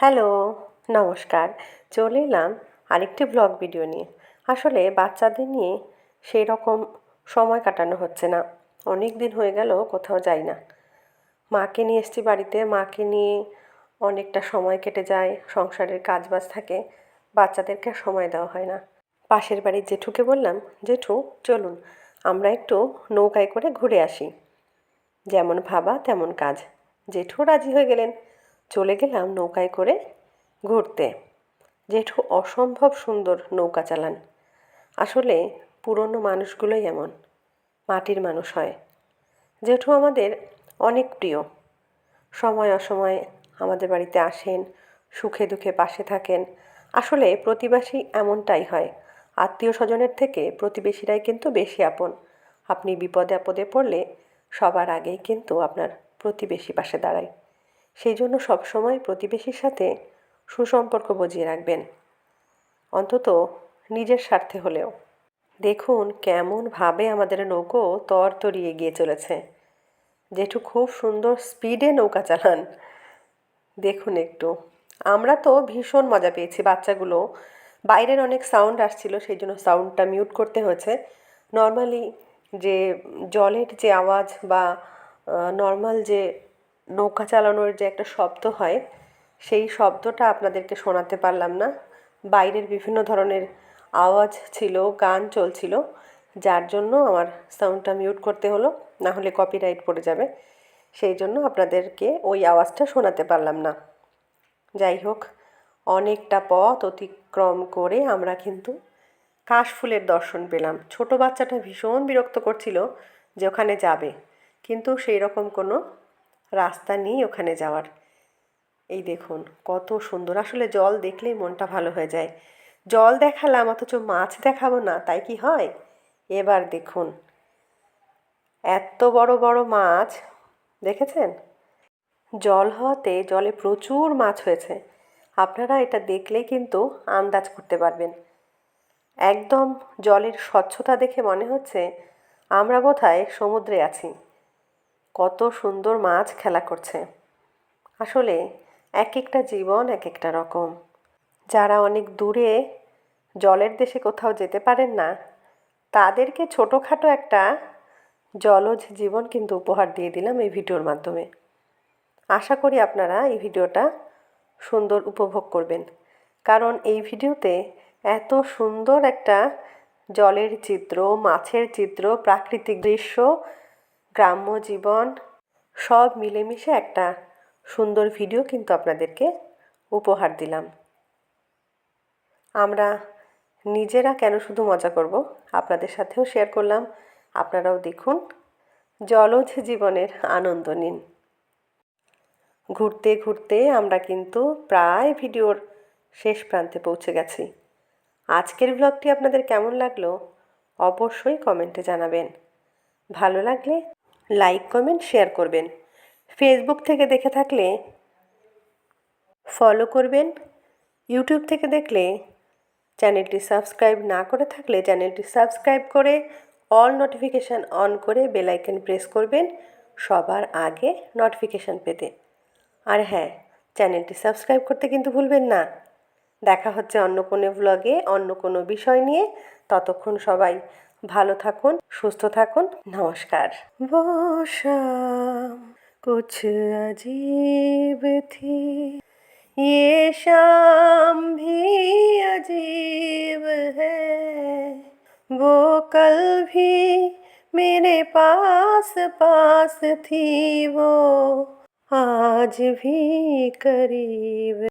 Hello, নমস্কার। চলে এলাম আরেকটি ব্লগ ভিডিও নিয়ে। আসলে বাচ্চাদের নিয়ে সেই রকম সময় কাটানো হচ্ছে না। অনেক দিন হয়ে গেল কোথাও যাই না। মাকে নিয়ে এসেছি বাড়িতে, মাকে নিয়ে অনেকটা সময় কেটে যায়, সংসারের কাজবাজ থাকে, বাচ্চাদেরকে আর সময় দেওয়া হয় না। পাশের বাড়ির জেঠুকে বললাম, জেঠু চলুন আমরা একটু নৌকায় করে ঘুরে আসি। যেমন ভাবা তেমন কাজ। জেঠু রাজি হয়ে গেলেন। চলে গেলাম নৌকায় করে ঘুরতে। জেঠু অসম্ভব সুন্দর নৌকা চালান। আসলে পুরনো মানুষগুলোই এমন, মাটির মানুষ হয়। জেঠু আমাদের অনেক প্রিয়। সময় অসময়ে আমাদের বাড়িতে আসেন, সুখে দুঃখে পাশে থাকেন। আসলে প্রতিবেশী এমনটাই হয়, আত্মীয় স্বজনের থেকে প্রতিবেশীরাই কিন্তু বেশি আপন। আপনি বিপদে আপদে পড়লে সবার আগেই কিন্তু আপনার প্রতিবেশী পাশে দাঁড়ায়। সেই জন্য সবসময় প্রতিবেশীর সাথে সুসম্পর্ক বজিয়ে রাখবেন, অন্তত নিজের স্বার্থে হলেও। দেখুন কেমনভাবে আমাদের নৌকো তরতরিয়ে এগিয়ে চলেছে। জেঠু খুব সুন্দর স্পিডে নৌকা চালান। দেখুন একটু, আমরা তো ভীষণ মজা পেয়েছি। বাচ্চাগুলো, বাইরের অনেক সাউন্ড আসছিল, সেই জন্য সাউন্ডটা মিউট করতে হয়েছে। নর্মালি যে জলের যে আওয়াজ বা নর্মাল যে নৌকা চালানোর যে একটা শব্দ হয়, সেই শব্দটা আপনাদেরকে শোনাতে পারলাম না। বাইরের বিভিন্ন ধরনের আওয়াজ ছিল, গান চলছিল, যার জন্য আমার সাউন্ডটা মিউট করতে হলো, না হলে কপিরাইট পড়ে যাবে। সেই জন্য আপনাদেরকে ওই আওয়াজটা শোনাতে পারলাম না। যাই হোক, অনেকটা পথ অতিক্রম করে আমরা কিন্তু কাশফুলের দর্শন পেলাম। ছোট বাচ্চাটা ভীষণ বিরক্ত করছিল যে ওখানে যাবে, কিন্তু সেই রকম কোনো রাস্তা নেই ওখানে যাওয়ার। এই দেখুন কত সুন্দর, আসলে জল দেখলেই মনটা ভালো হয়ে যায়। জল দেখালাম অথচ মাছ দেখাবো না, তাই কি হয়? এবার দেখুন এত বড় বড় মাছ, দেখেছেন? জল হওয়াতে জলে প্রচুর মাছ হয়েছে। আপনারা এটা দেখলেই কিন্তু আন্দাজ করতে পারবেন। একদম জলের স্বচ্ছতা দেখে মনে হচ্ছে আমরা বোধহয় সমুদ্রে আছি। কত সুন্দর মাছ খেলা করছে। আসলে এক একটা জীবন এক একটা রকম। যারা অনেক দূরে জলের দেশে কোথাও যেতে পারেন না, তাদেরকে ছোটোখাটো একটা জলজ জীবন কিন্তু উপহার দিয়ে দিলাম এই ভিডিওর মাধ্যমে। আশা করি আপনারা এই ভিডিওটা সুন্দর উপভোগ করবেন, কারণ এই ভিডিওতে এত সুন্দর একটা জলের চিত্র, মাছের চিত্র, প্রাকৃতিক দৃশ্য, গ্রাম্য জীবন সব মিলেমিশে একটা সুন্দর ভিডিও কিন্তু আপনাদেরকে উপহার দিলাম। আমরা নিজেরা কেন শুধু মজা করব, আপনাদের সাথেও শেয়ার করলাম। আপনারাও দেখুন, জলজ জীবনের আনন্দ নিন। ঘুরতে ঘুরতে আমরা কিন্তু প্রায় ভিডিওর শেষ প্রান্তে পৌঁছে গেছি। আজকের ব্লগটি আপনাদের কেমন লাগলো অবশ্যই কমেন্টে জানাবেন। ভালো লাগলে লাইক কমেন্ট শেয়ার করবেন। ফেসবুক থেকে দেখে থাকলে ফলো করবেন। ইউটিউব থেকে দেখলে চ্যানেলটি সাবস্ক্রাইব না করে থাকলে চ্যানেলটি সাবস্ক্রাইব করে অল নোটিফিকেশান অন করে বেল আইকন প্রেস করবেন সবার আগে নোটিফিকেশান পেতে। আর হ্যাঁ, চ্যানেলটি সাবস্ক্রাইব করতে কিন্তু ভুলবেন না। দেখা হচ্ছে অন্য কোনো ব্লগে অন্য কোনো বিষয় নিয়ে। ততক্ষণ সবাই ভালো থাকুন, সুস্থ থাকুন। নমস্কার। वो शाम कुछ अजीब थी, ये शाम भी अजीब है, वो कल भी मेरे पास पास थी, वो आज भी करीब